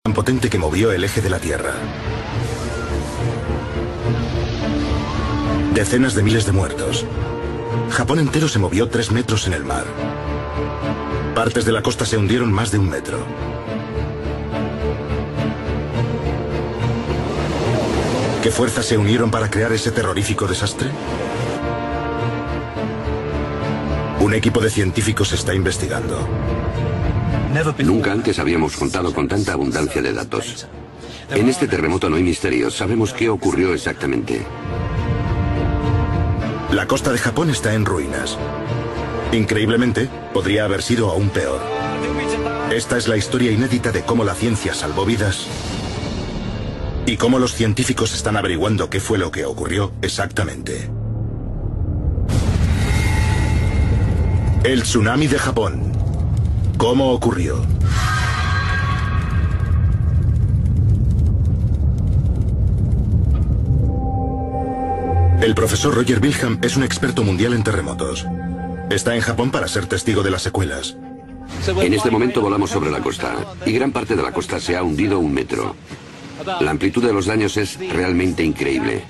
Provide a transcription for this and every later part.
tan potente que movió el eje de la Tierra. Decenas de miles de muertos. Japón entero se movió 3 metros en el mar. Partes de la costa se hundieron más de 1 metro. ¿Qué fuerzas se unieron para crear ese terrorífico desastre? Un equipo de científicos está investigando. Nunca antes habíamos contado con tanta abundancia de datos. En este terremoto no hay misterios, sabemos qué ocurrió exactamente. La costa de Japón está en ruinas. Increíblemente, podría haber sido aún peor. Esta es la historia inédita de cómo la ciencia salvó vidas y cómo los científicos están averiguando qué fue lo que ocurrió exactamente. El tsunami de Japón. ¿Cómo ocurrió? El profesor Roger Wilhelm es un experto mundial en terremotos. Está en Japón para ser testigo de las secuelas. En este momento volamos sobre la costa y gran parte de la costa se ha hundido 1 metro. La amplitud de los daños es realmente increíble.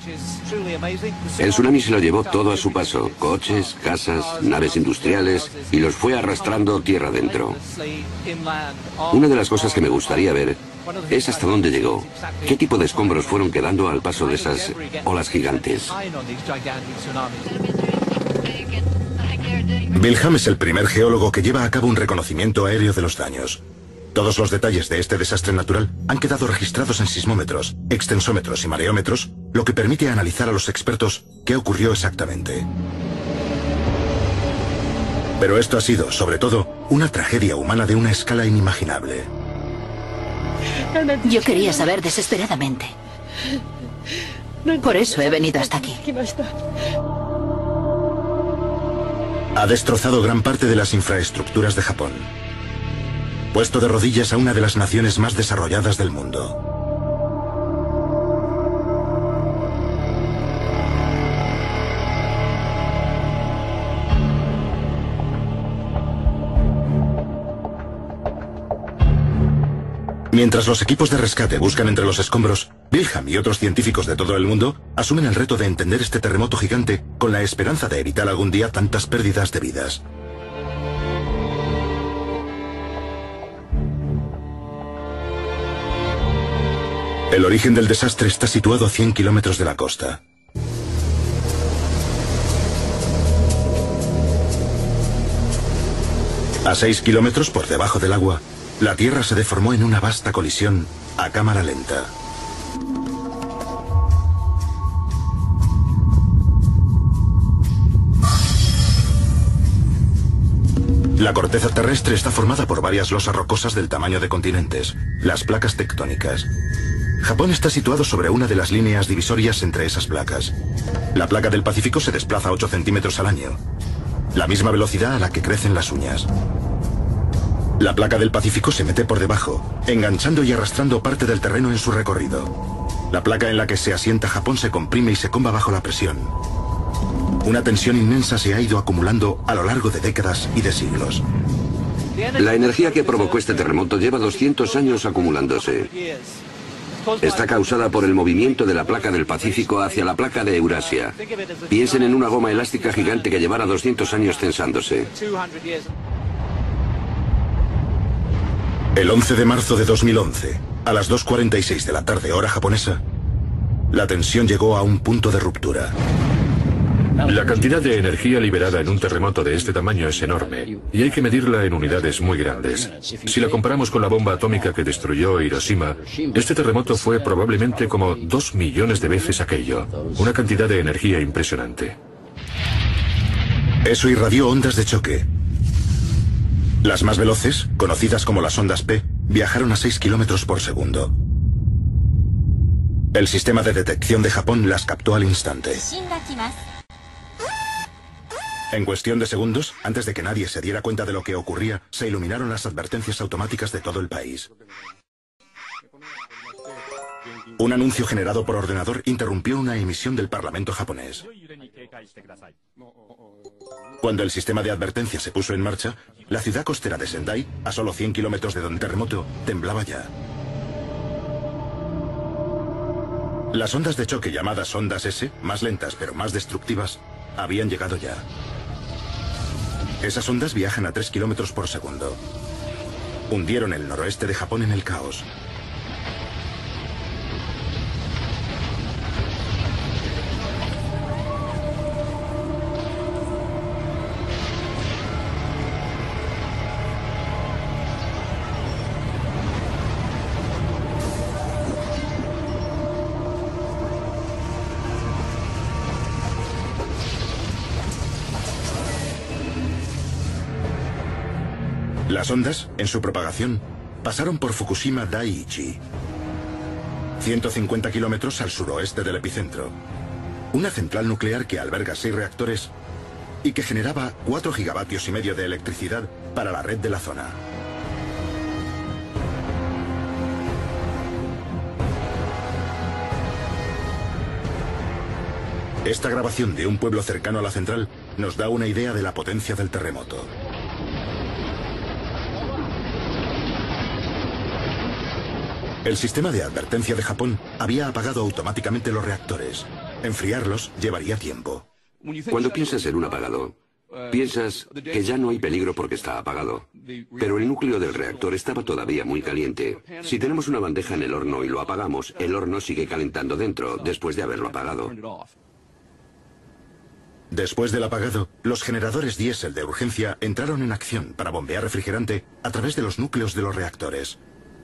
El tsunami se lo llevó todo a su paso, coches, casas, naves industriales, y los fue arrastrando tierra adentro. Una de las cosas que me gustaría ver es hasta dónde llegó, qué tipo de escombros fueron quedando al paso de esas olas gigantes. Wilhelm es el primer geólogo que lleva a cabo un reconocimiento aéreo de los daños. Todos los detalles de este desastre natural han quedado registrados en sismómetros, extensómetros y mareómetros, lo que permite analizar a los expertos qué ocurrió exactamente. Pero esto ha sido, sobre todo, una tragedia humana de una escala inimaginable. Yo quería saber desesperadamente. Por eso he venido hasta aquí. Ha destrozado gran parte de las infraestructuras de Japón, puesto de rodillas a una de las naciones más desarrolladas del mundo. Mientras los equipos de rescate buscan entre los escombros, Wilhelm y otros científicos de todo el mundo asumen el reto de entender este terremoto gigante con la esperanza de evitar algún día tantas pérdidas de vidas. El origen del desastre está situado a 100 kilómetros de la costa. A 6 kilómetros por debajo del agua, la Tierra se deformó en una vasta colisión a cámara lenta. La corteza terrestre está formada por varias losas rocosas del tamaño de continentes, las placas tectónicas. Japón está situado sobre una de las líneas divisorias entre esas placas. La placa del Pacífico se desplaza a 8 centímetros al año, la misma velocidad a la que crecen las uñas. La placa del Pacífico se mete por debajo, enganchando y arrastrando parte del terreno en su recorrido. La placa en la que se asienta Japón se comprime y se comba bajo la presión. Una tensión inmensa se ha ido acumulando a lo largo de décadas y de siglos. La energía que provocó este terremoto lleva 200 años acumulándose. Está causada por el movimiento de la placa del Pacífico hacia la placa de Eurasia. Piensen en una goma elástica gigante que llevara 200 años tensándose. El 11 de marzo de 2011, a las 2:46 de la tarde hora japonesa, la tensión llegó a un punto de ruptura. La cantidad de energía liberada en un terremoto de este tamaño es enorme, y hay que medirla en unidades muy grandes. Si la comparamos con la bomba atómica que destruyó Hiroshima, este terremoto fue probablemente como 2 millones de veces aquello. Una cantidad de energía impresionante. Eso irradió ondas de choque. Las más veloces, conocidas como las ondas P, viajaron a 6 kilómetros por segundo. El sistema de detección de Japón las captó al instante. En cuestión de segundos, antes de que nadie se diera cuenta de lo que ocurría, se iluminaron las advertencias automáticas de todo el país. Un anuncio generado por ordenador interrumpió una emisión del Parlamento japonés. Cuando el sistema de advertencia se puso en marcha, la ciudad costera de Sendai, a solo 100 kilómetros de donde el terremoto, temblaba ya. Las ondas de choque llamadas ondas S, más lentas pero más destructivas, habían llegado ya. Esas ondas viajan a 3 kilómetros por segundo. Hundieron el noroeste de Japón en el caos. Las ondas, en su propagación, pasaron por Fukushima Daiichi, 150 kilómetros al suroeste del epicentro. Una central nuclear que alberga 6 reactores y que generaba 4,5 gigavatios de electricidad para la red de la zona. Esta grabación de un pueblo cercano a la central nos da una idea de la potencia del terremoto. El sistema de advertencia de Japón había apagado automáticamente los reactores. Enfriarlos llevaría tiempo. Cuando piensas en un apagado, piensas que ya no hay peligro porque está apagado. Pero el núcleo del reactor estaba todavía muy caliente. Si tenemos una bandeja en el horno y lo apagamos, el horno sigue calentando dentro, después de haberlo apagado. Después del apagado, los generadores diésel de urgencia entraron en acción para bombear refrigerante a través de los núcleos de los reactores.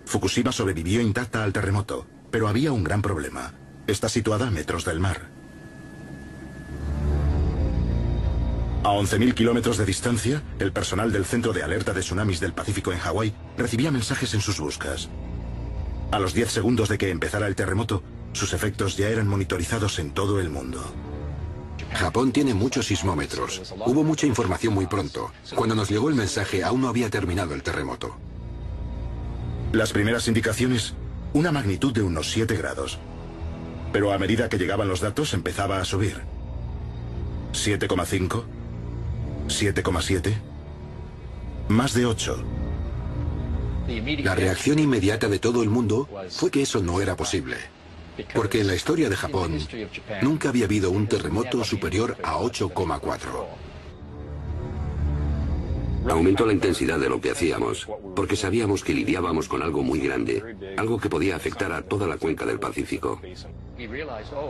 Fukushima sobrevivió intacta al terremoto, pero había un gran problema. Está situada a metros del mar. A 11.000 kilómetros de distancia, el personal del Centro de Alerta de Tsunamis del Pacífico en Hawái recibía mensajes en sus buscas. A los 10 segundos de que empezara el terremoto, sus efectos ya eran monitorizados en todo el mundo. Japón tiene muchos sismómetros. Hubo mucha información muy pronto. Cuando nos llegó el mensaje, aún no había terminado el terremoto. Las primeras indicaciones, una magnitud de unos 7 grados. Pero a medida que llegaban los datos empezaba a subir. 7,5, 7,7, más de 8. La reacción inmediata de todo el mundo fue que eso no era posible. Porque en la historia de Japón nunca había habido un terremoto superior a 8,4. Aumentó la intensidad de lo que hacíamos, porque sabíamos que lidiábamos con algo muy grande, algo que podía afectar a toda la cuenca del Pacífico.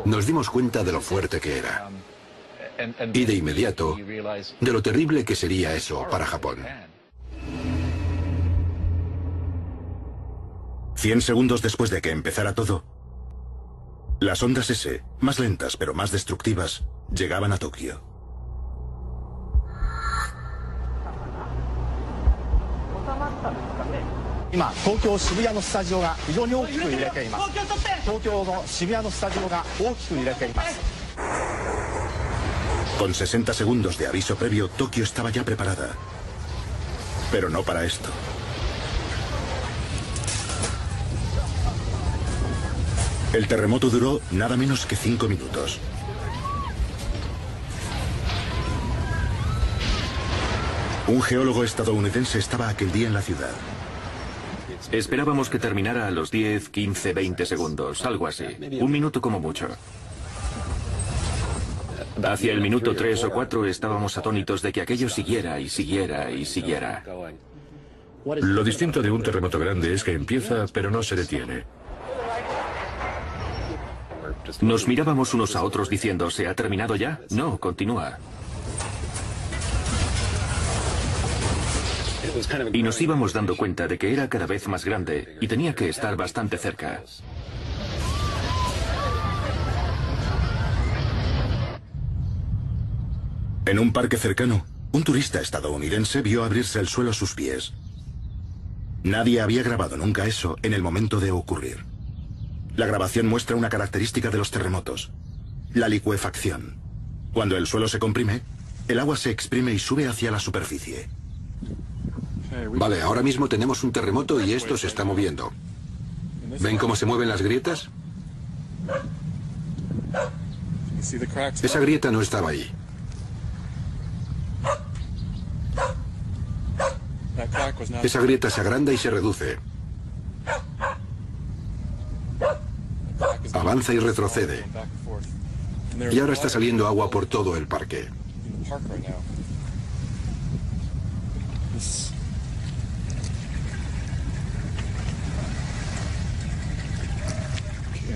Nos dimos cuenta de lo fuerte que era. Y de inmediato, de lo terrible que sería eso para Japón. 100 segundos después de que empezara todo, las ondas S, más lentas pero más destructivas, llegaban a Tokio. Con 60 segundos de aviso previo, Tokio estaba ya preparada. Pero no para esto. El terremoto duró nada menos que 5 minutos. Un geólogo estadounidense estaba aquel día en la ciudad. Esperábamos que terminara a los 10, 15, 20 segundos, algo así. Un minuto como mucho. Hacia el minuto 3 o 4 estábamos atónitos de que aquello siguiera y siguiera y siguiera. Lo distinto de un terremoto grande es que empieza pero no se detiene. Nos mirábamos unos a otros diciendo, ¿se ha terminado ya? No, continúa. Y nos íbamos dando cuenta de que era cada vez más grande y tenía que estar bastante cerca. En un parque cercano, un turista estadounidense vio abrirse el suelo a sus pies. Nadie había grabado nunca eso en el momento de ocurrir. La grabación muestra una característica de los terremotos: la licuefacción. Cuando el suelo se comprime, el agua se exprime y sube hacia la superficie. Vale, ahora mismo tenemos un terremoto y esto se está moviendo. ¿Ven cómo se mueven las grietas? Esa grieta no estaba ahí. Esa grieta se agranda y se reduce. Avanza y retrocede. Y ahora está saliendo agua por todo el parque.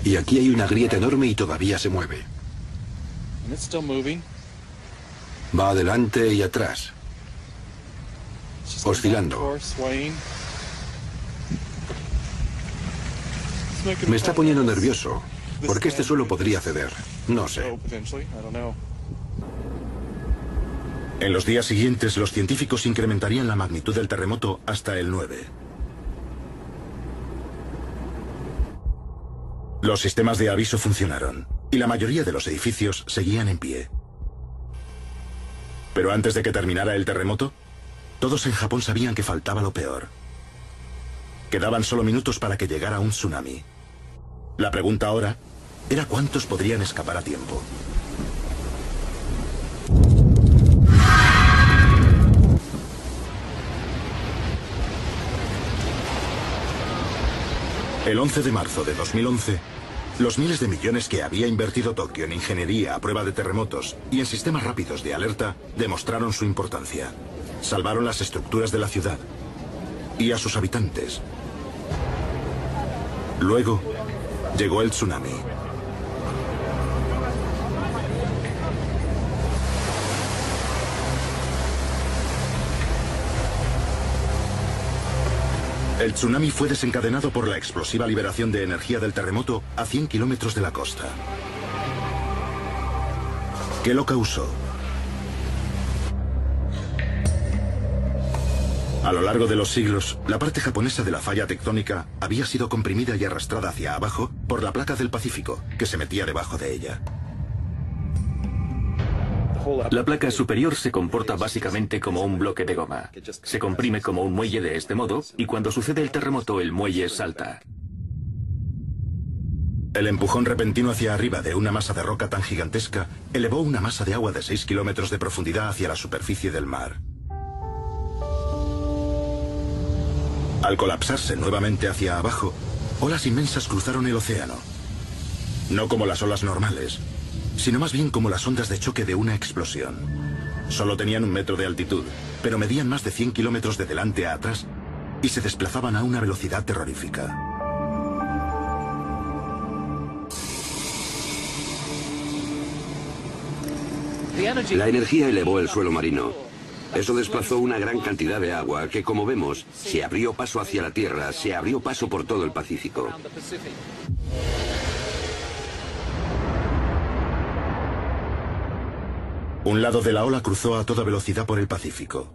Y aquí hay una grieta enorme y todavía se mueve. Va adelante y atrás, oscilando. Me está poniendo nervioso, porque este suelo podría ceder. No sé. En los días siguientes, los científicos incrementarían la magnitud del terremoto hasta el 9. Los sistemas de aviso funcionaron, y la mayoría de los edificios seguían en pie. Pero antes de que terminara el terremoto, todos en Japón sabían que faltaba lo peor. Quedaban solo minutos para que llegara un tsunami. La pregunta ahora era cuántos podrían escapar a tiempo. El 11 de marzo de 2011, los miles de millones que había invertido Tokio en ingeniería a prueba de terremotos y en sistemas rápidos de alerta demostraron su importancia. Salvaron las estructuras de la ciudad y a sus habitantes. Luego, llegó el tsunami. El tsunami fue desencadenado por la explosiva liberación de energía del terremoto a 100 kilómetros de la costa. ¿Qué lo causó? A lo largo de los siglos, la parte japonesa de la falla tectónica había sido comprimida y arrastrada hacia abajo por la placa del Pacífico, que se metía debajo de ella. La placa superior se comporta básicamente como un bloque de goma. Se comprime como un muelle de este modo y cuando sucede el terremoto el muelle salta. El empujón repentino hacia arriba de una masa de roca tan gigantesca elevó una masa de agua de 6 kilómetros de profundidad hacia la superficie del mar. Al colapsarse nuevamente hacia abajo, olas inmensas cruzaron el océano. No como las olas normales, sino más bien como las ondas de choque de una explosión. Solo tenían 1 metro de altitud, pero medían más de 100 kilómetros de delante a atrás y se desplazaban a una velocidad terrorífica. La energía elevó el suelo marino. Eso desplazó una gran cantidad de agua que, como vemos, se abrió paso hacia la Tierra, se abrió paso por todo el Pacífico. Un lado de la ola cruzó a toda velocidad por el Pacífico.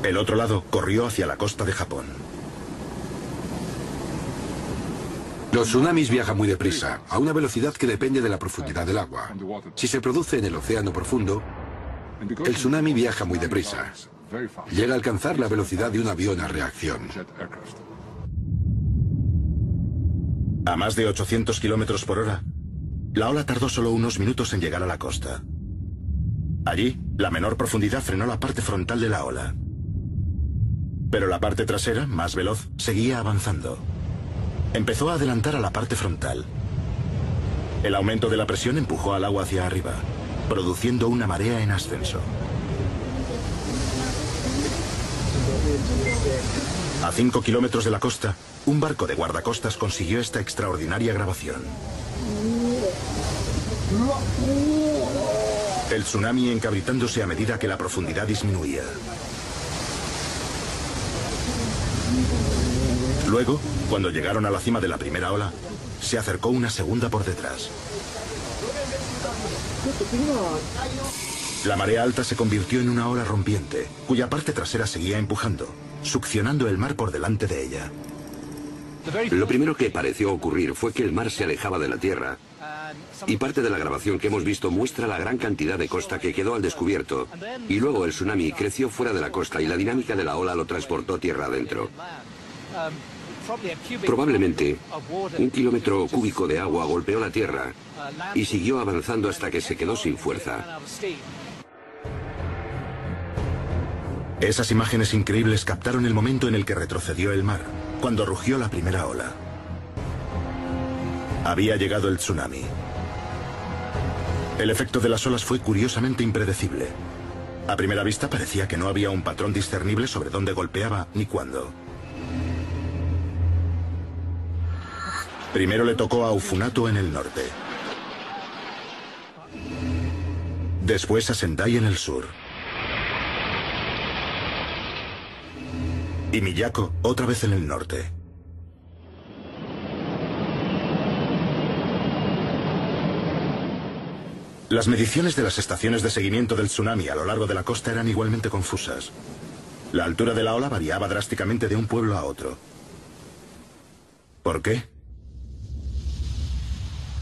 El otro lado corrió hacia la costa de Japón. Los tsunamis viajan muy deprisa, a una velocidad que depende de la profundidad del agua. Si se produce en el océano profundo, el tsunami viaja muy deprisa. Llega a alcanzar la velocidad de un avión a reacción. A más de 800 kilómetros por hora, la ola tardó solo unos minutos en llegar a la costa. Allí, la menor profundidad frenó la parte frontal de la ola. Pero la parte trasera, más veloz, seguía avanzando. Empezó a adelantar a la parte frontal. El aumento de la presión empujó al agua hacia arriba, produciendo una marea en ascenso. A 5 kilómetros de la costa, un barco de guardacostas consiguió esta extraordinaria grabación. El tsunami encabritándose a medida que la profundidad disminuía. Luego, cuando llegaron a la cima de la primera ola, se acercó una segunda por detrás. La marea alta se convirtió en una ola rompiente, cuya parte trasera seguía empujando, succionando el mar por delante de ella. Lo primero que pareció ocurrir fue que el mar se alejaba de la Tierra, y parte de la grabación que hemos visto muestra la gran cantidad de costa que quedó al descubierto, y luego el tsunami creció fuera de la costa y la dinámica de la ola lo transportó tierra adentro. Probablemente, 1 kilómetro cúbico de agua golpeó la Tierra y siguió avanzando hasta que se quedó sin fuerza. Esas imágenes increíbles captaron el momento en el que retrocedió el mar, cuando rugió la primera ola. Había llegado el tsunami. El efecto de las olas fue curiosamente impredecible. A primera vista parecía que no había un patrón discernible sobre dónde golpeaba ni cuándo. Primero le tocó a Ufunato en el norte. Después a Sendai en el sur. Y Miyako otra vez en el norte. Las mediciones de las estaciones de seguimiento del tsunami a lo largo de la costa eran igualmente confusas. La altura de la ola variaba drásticamente de un pueblo a otro. ¿Por qué?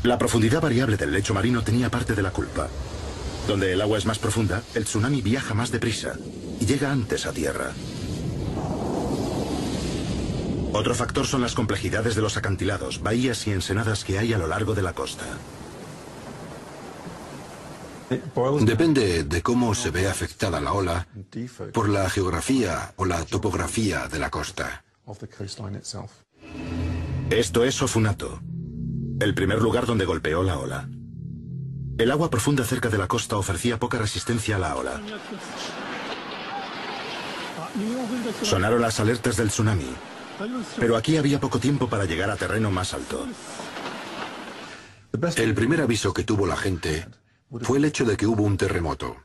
La profundidad variable del lecho marino tenía parte de la culpa. Donde el agua es más profunda, el tsunami viaja más deprisa y llega antes a tierra. Otro factor son las complejidades de los acantilados, bahías y ensenadas que hay a lo largo de la costa. Depende de cómo se ve afectada la ola por la geografía o la topografía de la costa. Esto es Ufunato, el primer lugar donde golpeó la ola. El agua profunda cerca de la costa ofrecía poca resistencia a la ola. Sonaron las alertas del tsunami, pero aquí había poco tiempo para llegar a terreno más alto. El primer aviso que tuvo la gente fue el hecho de que hubo un terremoto.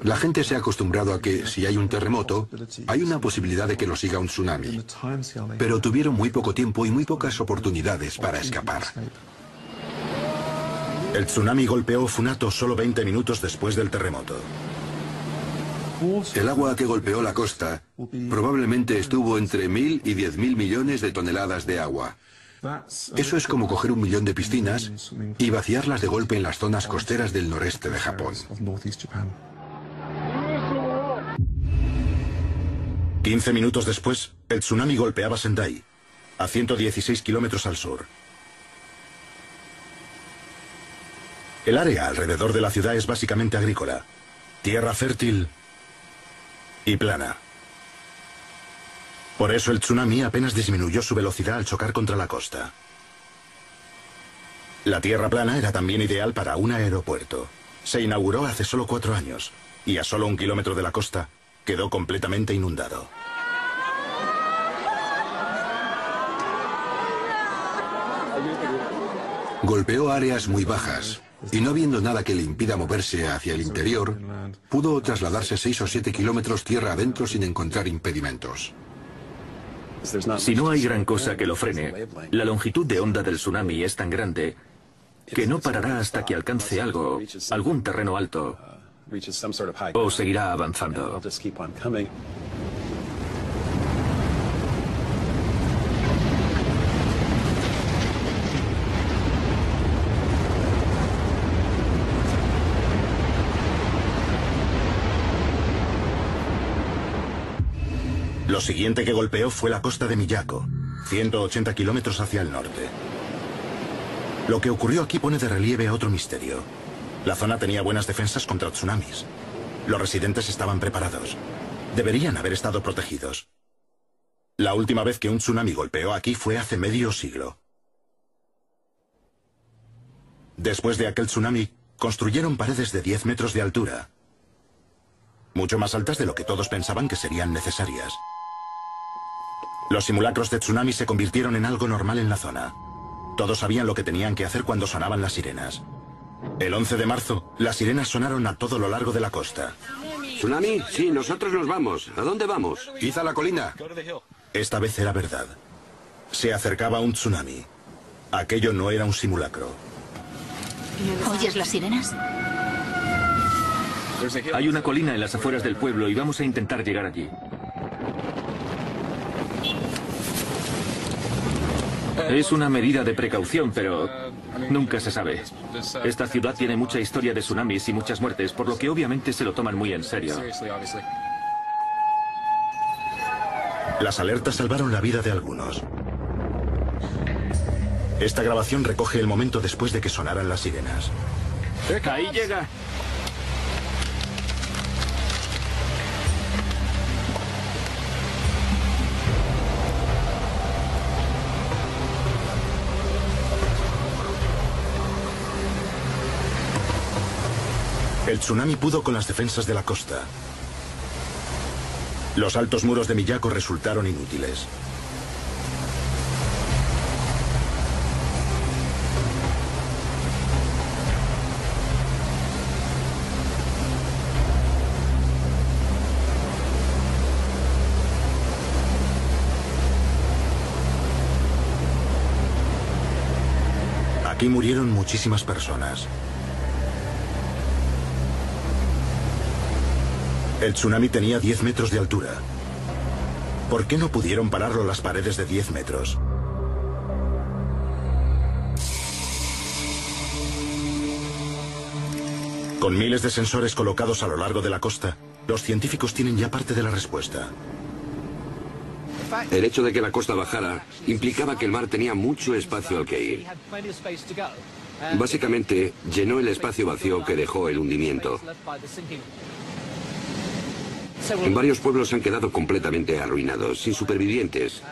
La gente se ha acostumbrado a que si hay un terremoto, hay una posibilidad de que lo siga un tsunami. Pero tuvieron muy poco tiempo y muy pocas oportunidades para escapar. El tsunami golpeó Ufunato solo 20 minutos después del terremoto. El agua que golpeó la costa probablemente estuvo entre 1.000 y 10.000 millones de toneladas de agua. Eso es como coger 1 millón de piscinas y vaciarlas de golpe en las zonas costeras del noreste de Japón. 15 minutos después, el tsunami golpeaba Sendai, a 116 kilómetros al sur. El área alrededor de la ciudad es básicamente agrícola, tierra fértil y plana. Por eso el tsunami apenas disminuyó su velocidad al chocar contra la costa. La tierra plana era también ideal para un aeropuerto. Se inauguró hace solo 4 años y a solo 1 kilómetro de la costa quedó completamente inundado. Golpeó áreas muy bajas y no viendo nada que le impida moverse hacia el interior, pudo trasladarse 6 o 7 kilómetros tierra adentro sin encontrar impedimentos. Si no hay gran cosa que lo frene, la longitud de onda del tsunami es tan grande que no parará hasta que alcance algo, algún terreno alto, o seguirá avanzando. Lo siguiente que golpeó fue la costa de Miyako, 180 kilómetros hacia el norte. Lo que ocurrió aquí pone de relieve otro misterio. La zona tenía buenas defensas contra tsunamis. Los residentes estaban preparados. Deberían haber estado protegidos. La última vez que un tsunami golpeó aquí fue hace medio siglo. Después de aquel tsunami, construyeron paredes de 10 metros de altura, mucho más altas de lo que todos pensaban que serían necesarias. Los simulacros de tsunami se convirtieron en algo normal en la zona. Todos sabían lo que tenían que hacer cuando sonaban las sirenas. El 11 de marzo, las sirenas sonaron a todo lo largo de la costa. ¿Tsunami? Sí, nosotros nos vamos. ¿A dónde vamos? ¡Iza la colina! Esta vez era verdad. Se acercaba un tsunami. Aquello no era un simulacro. ¿Oyes las sirenas? Hay una colina en las afueras del pueblo y vamos a intentar llegar allí. Es una medida de precaución, pero nunca se sabe. Esta ciudad tiene mucha historia de tsunamis y muchas muertes, por lo que obviamente se lo toman muy en serio. Las alertas salvaron la vida de algunos. Esta grabación recoge el momento después de que sonaran las sirenas. ¡Ahí llega! El tsunami pudo con las defensas de la costa. Los altos muros de Miyako resultaron inútiles. Aquí murieron muchísimas personas. El tsunami tenía 10 metros de altura. ¿Por qué no pudieron pararlo las paredes de 10 metros? Con miles de sensores colocados a lo largo de la costa, los científicos tienen ya parte de la respuesta. El hecho de que la costa bajara implicaba que el mar tenía mucho espacio al que ir. Básicamente, llenó el espacio vacío que dejó el hundimiento. Varios pueblos han quedado completamente arruinados, sin supervivientes.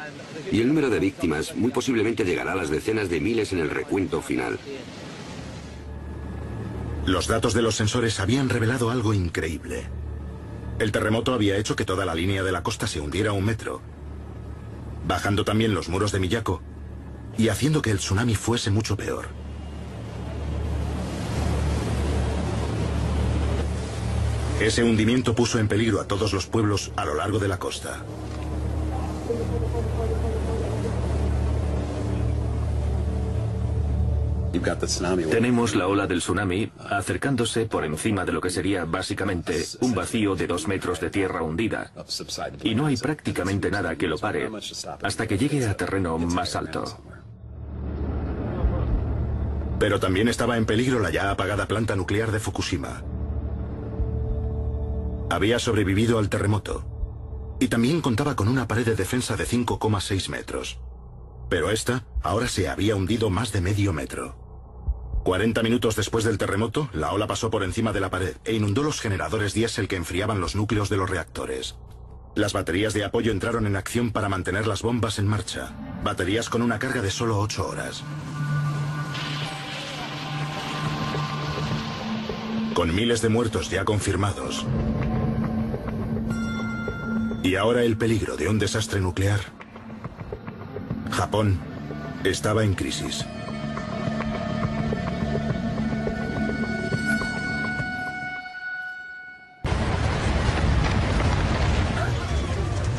Y el número de víctimas muy posiblemente llegará a las decenas de miles en el recuento final. Los datos de los sensores habían revelado algo increíble. El terremoto había hecho que toda la línea de la costa se hundiera 1 metro, bajando también los muros de Miyako y haciendo que el tsunami fuese mucho peor. Ese hundimiento puso en peligro a todos los pueblos a lo largo de la costa. Tenemos la ola del tsunami acercándose por encima de lo que sería básicamente un vacío de 2 metros de tierra hundida. Y no hay prácticamente nada que lo pare hasta que llegue a terreno más alto. Pero también estaba en peligro la ya apagada planta nuclear de Fukushima. Había sobrevivido al terremoto y también contaba con una pared de defensa de 5,6 metros. Pero esta ahora se había hundido más de medio metro. 40 minutos después del terremoto, la ola pasó por encima de la pared e inundó los generadores diésel que enfriaban los núcleos de los reactores. Las baterías de apoyo entraron en acción para mantener las bombas en marcha. Baterías con una carga de solo 8 horas. Con miles de muertos ya confirmados. Y ahora el peligro de un desastre nuclear. Japón estaba en crisis.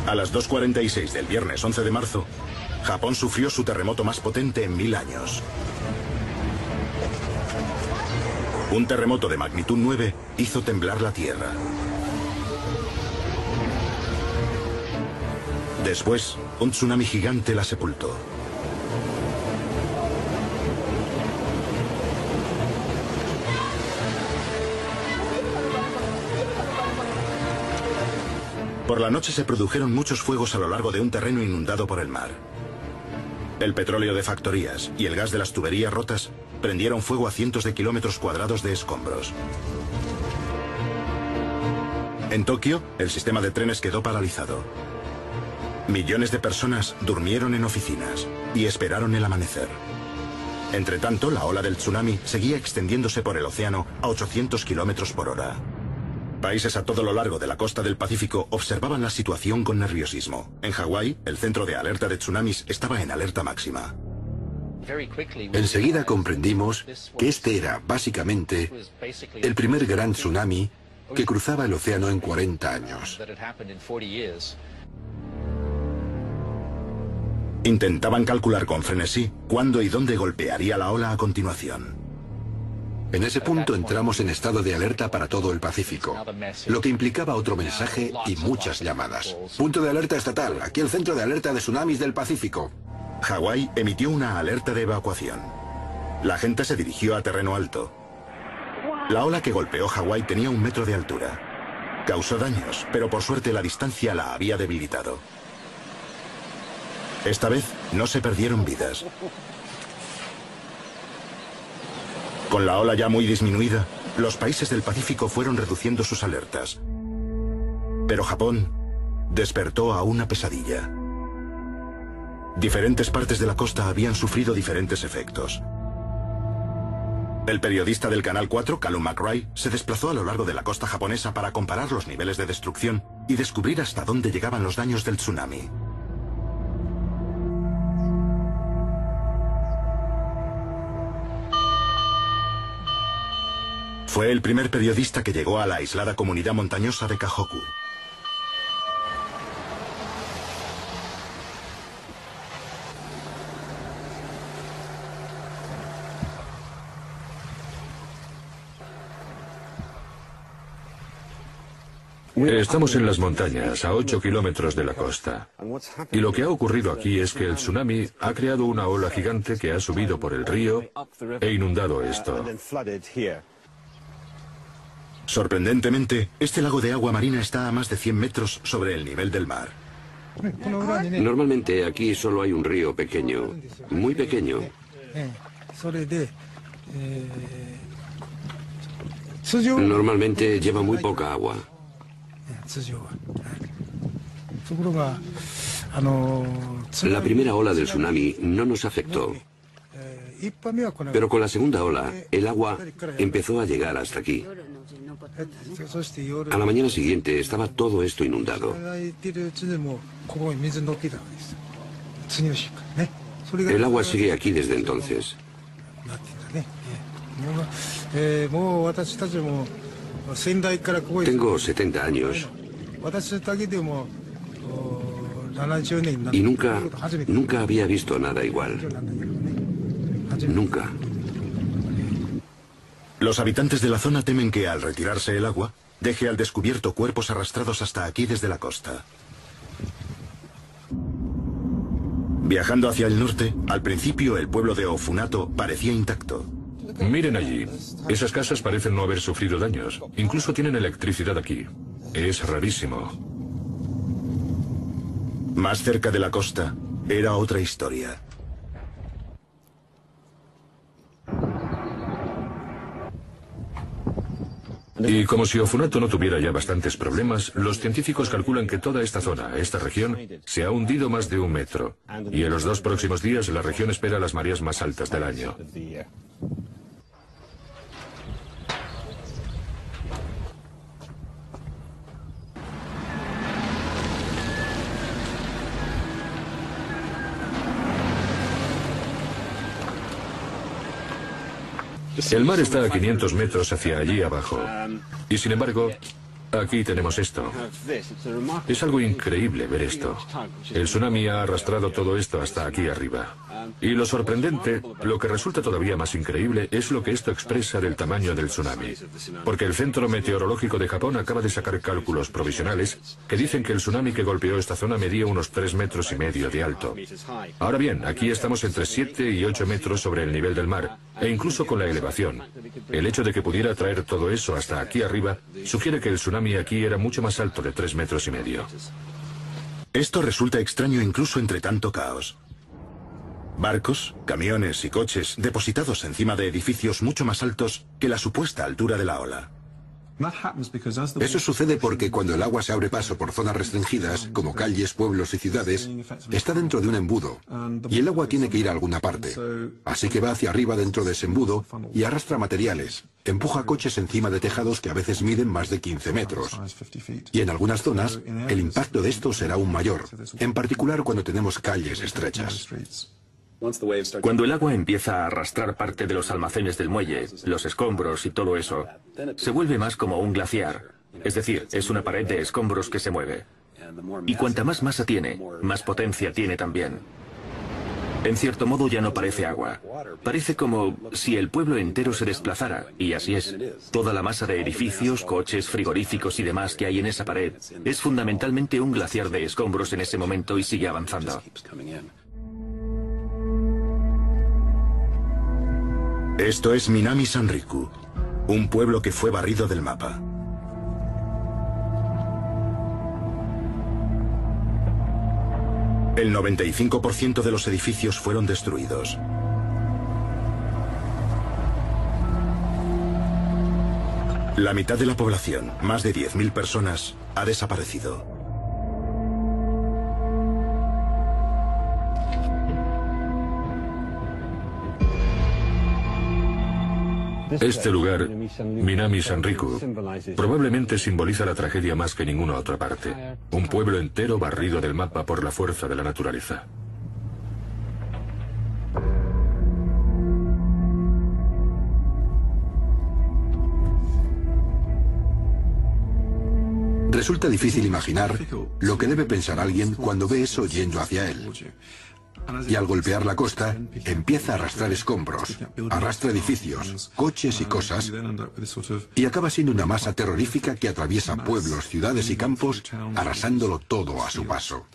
A las 2:46 del viernes 11 de marzo, Japón sufrió su terremoto más potente en 1000 años. Un terremoto de magnitud 9 hizo temblar la tierra. Después, un tsunami gigante la sepultó. Por la noche se produjeron muchos fuegos a lo largo de un terreno inundado por el mar. El petróleo de factorías y el gas de las tuberías rotas prendieron fuego a cientos de kilómetros cuadrados de escombros. En Tokio, el sistema de trenes quedó paralizado. Millones de personas durmieron en oficinas y esperaron el amanecer. Entretanto, la ola del tsunami seguía extendiéndose por el océano a 800 kilómetros por hora. Países a todo lo largo de la costa del Pacífico observaban la situación con nerviosismo. En Hawái, el centro de alerta de tsunamis estaba en alerta máxima. Enseguida comprendimos que este era, básicamente, el primer gran tsunami que cruzaba el océano en 40 años. Intentaban calcular con frenesí cuándo y dónde golpearía la ola a continuación. En ese punto entramos en estado de alerta para todo el Pacífico, lo que implicaba otro mensaje y muchas llamadas. Punto de alerta estatal, aquí el centro de alerta de tsunamis del Pacífico. Hawái emitió una alerta de evacuación. La gente se dirigió a terreno alto. La ola que golpeó Hawái tenía 1 metro de altura. Causó daños, pero por suerte la distancia la había debilitado. Esta vez no se perdieron vidas. Con la ola ya muy disminuida, los países del Pacífico fueron reduciendo sus alertas. Pero Japón despertó a una pesadilla. Diferentes partes de la costa habían sufrido diferentes efectos. El periodista del Canal 4, Callum McRae, se desplazó a lo largo de la costa japonesa para comparar los niveles de destrucción y descubrir hasta dónde llegaban los daños del tsunami. Fue el primer periodista que llegó a la aislada comunidad montañosa de Kahoku. Estamos en las montañas, a 8 kilómetros de la costa. Y lo que ha ocurrido aquí es que el tsunami ha creado una ola gigante que ha subido por el río e inundado esto. Sorprendentemente, este lago de agua marina está a más de 100 metros sobre el nivel del mar. Normalmente aquí solo hay un río pequeño, muy pequeño. Normalmente lleva muy poca agua. La primera ola del tsunami no nos afectó, pero con la segunda ola, el agua empezó a llegar hasta aquí. A la mañana siguiente estaba todo esto inundado. El agua sigue aquí desde entonces. Tengo 70 años y nunca había visto nada igual. Nunca. Los habitantes de la zona temen que al retirarse el agua, deje al descubierto cuerpos arrastrados hasta aquí desde la costa. Viajando hacia el norte, al principio el pueblo de Ofunato parecía intacto. Miren allí. Esas casas parecen no haber sufrido daños. Incluso tienen electricidad aquí. Es rarísimo. Más cerca de la costa, era otra historia. Y como si Ofunato no tuviera ya bastantes problemas, los científicos calculan que toda esta zona, esta región, se ha hundido más de 1 metro. Y en los 2 próximos días la región espera las mareas más altas del año. El mar está a 500 metros hacia allí abajo. Y sin embargo, aquí tenemos esto. Es algo increíble ver esto. El tsunami ha arrastrado todo esto hasta aquí arriba. Y lo sorprendente, lo que resulta todavía más increíble, es lo que esto expresa del tamaño del tsunami. Porque el Centro Meteorológico de Japón acaba de sacar cálculos provisionales que dicen que el tsunami que golpeó esta zona medía unos 3,5 metros de alto. Ahora bien, aquí estamos entre 7 y 8 metros sobre el nivel del mar, e incluso con la elevación. El hecho de que pudiera traer todo eso hasta aquí arriba sugiere que el tsunami aquí era mucho más alto de 3,5 metros. Esto resulta extraño incluso entre tanto caos. Barcos, camiones y coches depositados encima de edificios mucho más altos que la supuesta altura de la ola. Eso sucede porque cuando el agua se abre paso por zonas restringidas, como calles, pueblos y ciudades, está dentro de un embudo, y el agua tiene que ir a alguna parte. Así que va hacia arriba dentro de ese embudo y arrastra materiales, empuja coches encima de tejados que a veces miden más de 15 metros. Y en algunas zonas, el impacto de esto será aún mayor, en particular cuando tenemos calles estrechas. Cuando el agua empieza a arrastrar parte de los almacenes del muelle, los escombros y todo eso, se vuelve más como un glaciar. Es decir, es una pared de escombros que se mueve. Y cuanta más masa tiene, más potencia tiene también. En cierto modo ya no parece agua. Parece como si el pueblo entero se desplazara, y así es. Toda la masa de edificios, coches, frigoríficos y demás que hay en esa pared es fundamentalmente un glaciar de escombros en ese momento y sigue avanzando. Esto es Minami Sanriku, un pueblo que fue barrido del mapa. El 95% de los edificios fueron destruidos. La mitad de la población, más de 10.000 personas, ha desaparecido. Este lugar, Minami Sanriku, probablemente simboliza la tragedia más que ninguna otra parte. Un pueblo entero barrido del mapa por la fuerza de la naturaleza. Resulta difícil imaginar lo que debe pensar alguien cuando ve eso yendo hacia él. Y al golpear la costa, empieza a arrastrar escombros, arrastra edificios, coches y cosas, y acaba siendo una masa terrorífica que atraviesa pueblos, ciudades y campos, arrasándolo todo a su paso.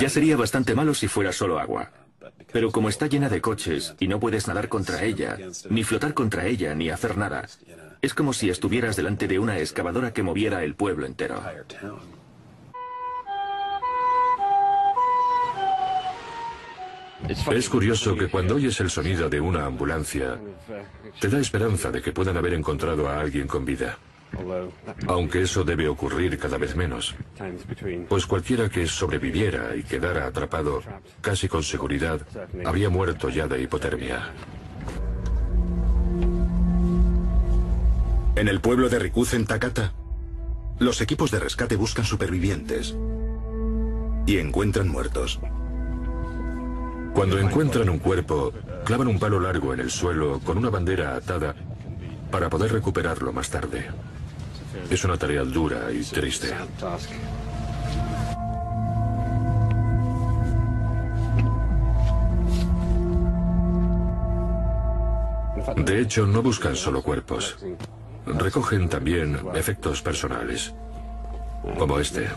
Ya sería bastante malo si fuera solo agua. Pero como está llena de coches y no puedes nadar contra ella, ni flotar contra ella, ni hacer nada, es como si estuvieras delante de una excavadora que moviera el pueblo entero. Es curioso que cuando oyes el sonido de una ambulancia, te da esperanza de que puedan haber encontrado a alguien con vida. Aunque eso debe ocurrir cada vez menos, pues cualquiera que sobreviviera y quedara atrapado, casi con seguridad, habría muerto ya de hipotermia. En el pueblo de Rikuzen, Takata, los equipos de rescate buscan supervivientes y encuentran muertos. Cuando encuentran un cuerpo, clavan un palo largo en el suelo con una bandera atada para poder recuperarlo más tarde. Es una tarea dura y triste. De hecho, no buscan solo cuerpos. Recogen también efectos personales, como este.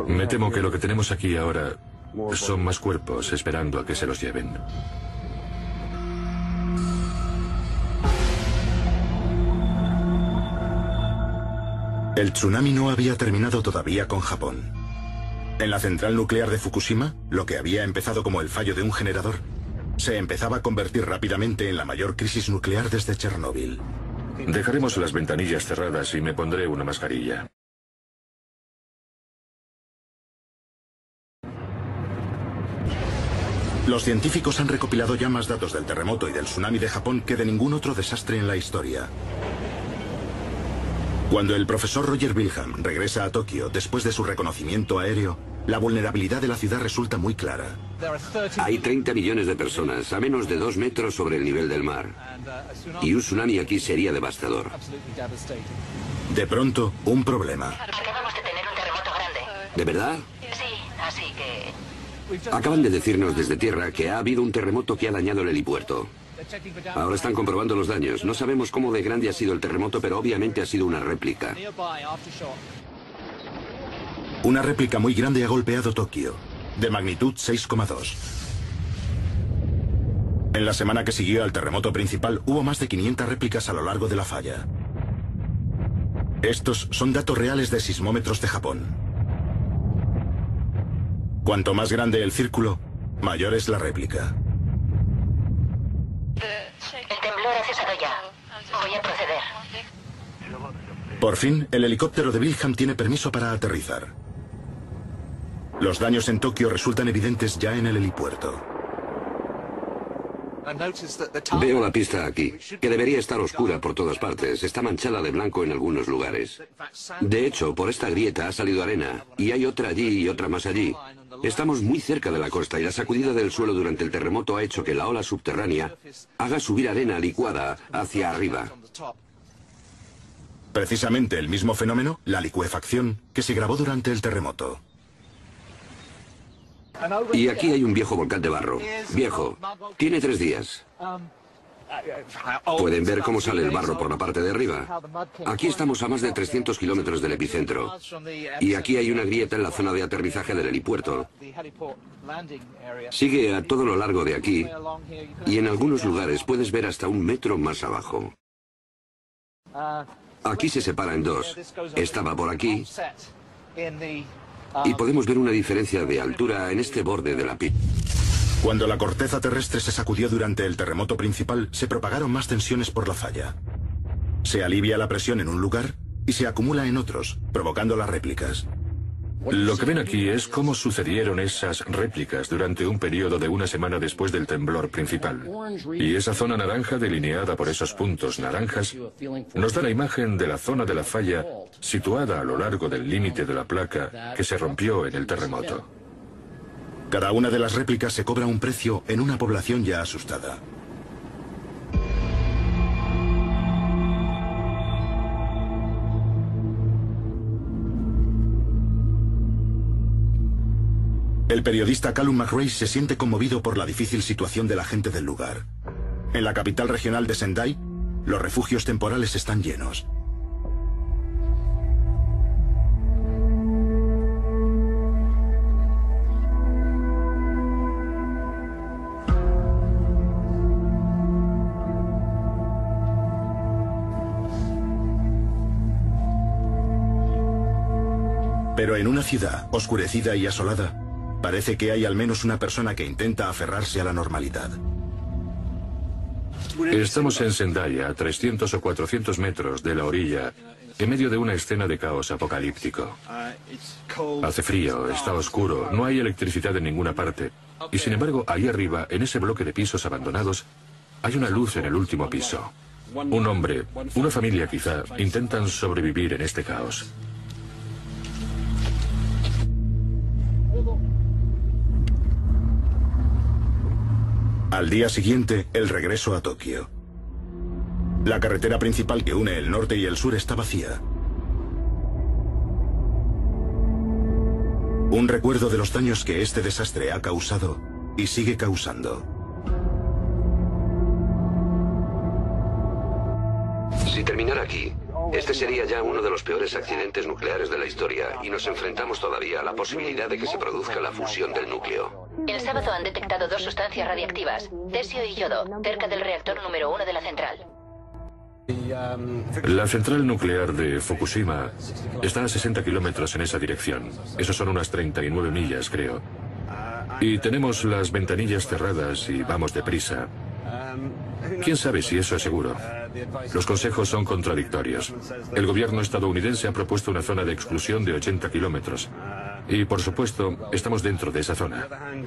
Me temo que lo que tenemos aquí ahora son más cuerpos esperando a que se los lleven. El tsunami no había terminado todavía con Japón. En la central nuclear de Fukushima, lo que había empezado como el fallo de un generador, se empezaba a convertir rápidamente en la mayor crisis nuclear desde Chernóbil. Dejaremos las ventanillas cerradas y me pondré una mascarilla. Los científicos han recopilado ya más datos del terremoto y del tsunami de Japón que de ningún otro desastre en la historia. Cuando el profesor Roger Wilhelm regresa a Tokio después de su reconocimiento aéreo, la vulnerabilidad de la ciudad resulta muy clara. Hay 30 millones de personas a menos de 2 metros sobre el nivel del mar. Y un tsunami aquí sería devastador. De pronto, un problema. Acabamos de tener un terremoto grande. ¿De verdad? Sí, así que... Acaban de decirnos desde tierra que ha habido un terremoto que ha dañado el helipuerto. Ahora están comprobando los daños. No sabemos cómo de grande ha sido el terremoto, pero obviamente ha sido una réplica. Una réplica muy grande ha golpeado Tokio, de magnitud 6,2. En la semana que siguió al terremoto principal hubo más de 500 réplicas a lo largo de la falla. Estos son datos reales de sismómetros de Japón. Cuanto más grande el círculo, mayor es la réplica. El temblor ha cesado ya. Voy a proceder. Por fin, el helicóptero de Wilhelm tiene permiso para aterrizar. Los daños en Tokio resultan evidentes ya en el helipuerto. Veo la pista aquí, que debería estar oscura por todas partes. Está manchada de blanco en algunos lugares. De hecho, por esta grieta ha salido arena, y hay otra allí y otra más allí. Estamos muy cerca de la costa y la sacudida del suelo durante el terremoto ha hecho que la ola subterránea haga subir arena licuada hacia arriba. Precisamente el mismo fenómeno, la licuefacción, que se grabó durante el terremoto. Y aquí hay un viejo volcán de barro. Viejo. Tiene 3 días. Pueden ver cómo sale el barro por la parte de arriba. Aquí estamos a más de 300 kilómetros del epicentro. Y aquí hay una grieta en la zona de aterrizaje del helipuerto. Sigue a todo lo largo de aquí. Y en algunos lugares puedes ver hasta 1 metro más abajo. Aquí se separa en 2. Esta va por aquí. Y podemos ver una diferencia de altura en este borde de la pista. Cuando la corteza terrestre se sacudió durante el terremoto principal, se propagaron más tensiones por la falla. Se alivia la presión en un lugar y se acumula en otros, provocando las réplicas. Lo que ven aquí es cómo sucedieron esas réplicas durante un periodo de una semana después del temblor principal. Y esa zona naranja delineada por esos puntos naranjas nos da la imagen de la zona de la falla situada a lo largo del límite de la placa que se rompió en el terremoto. Cada una de las réplicas se cobra un precio en una población ya asustada. El periodista Callum McRae se siente conmovido por la difícil situación de la gente del lugar. En la capital regional de Sendai, los refugios temporales están llenos. Pero en una ciudad oscurecida y asolada, parece que hay al menos una persona que intenta aferrarse a la normalidad. Estamos en Sendai, a 300 o 400 metros de la orilla, en medio de una escena de caos apocalíptico. Hace frío, está oscuro, no hay electricidad en ninguna parte. Y sin embargo, ahí arriba, en ese bloque de pisos abandonados, hay una luz en el último piso. Un hombre, una familia quizá, intentan sobrevivir en este caos. Al día siguiente, el regreso a Tokio. La carretera principal que une el norte y el sur está vacía. Un recuerdo de los daños que este desastre ha causado y sigue causando. Si terminara aquí, este sería ya uno de los peores accidentes nucleares de la historia y nos enfrentamos todavía a la posibilidad de que se produzca la fusión del núcleo. El sábado han detectado 2 sustancias radiactivas, cesio y yodo, cerca del reactor número 1 de la central. La central nuclear de Fukushima está a 60 kilómetros en esa dirección. Esos son unas 39 millas, creo. Y tenemos las ventanillas cerradas y vamos deprisa. ¿Quién sabe si eso es seguro? Los consejos son contradictorios. El gobierno estadounidense ha propuesto una zona de exclusión de 80 kilómetros. Y, por supuesto, estamos dentro de esa zona.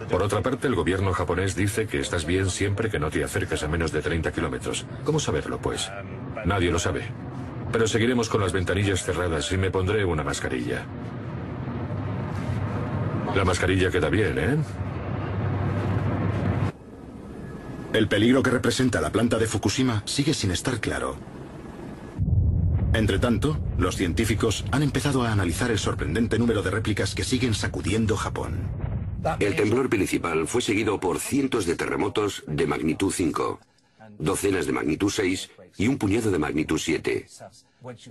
Por otra parte, el gobierno japonés dice que estás bien siempre que no te acerques a menos de 30 kilómetros. ¿Cómo saberlo, pues? Nadie lo sabe. Pero seguiremos con las ventanillas cerradas y me pondré una mascarilla. La mascarilla queda bien, ¿eh? El peligro que representa la planta de Fukushima sigue sin estar claro. Entretanto, los científicos han empezado a analizar el sorprendente número de réplicas que siguen sacudiendo Japón. El temblor principal fue seguido por cientos de terremotos de magnitud 5, docenas de magnitud 6 y un puñado de magnitud 7.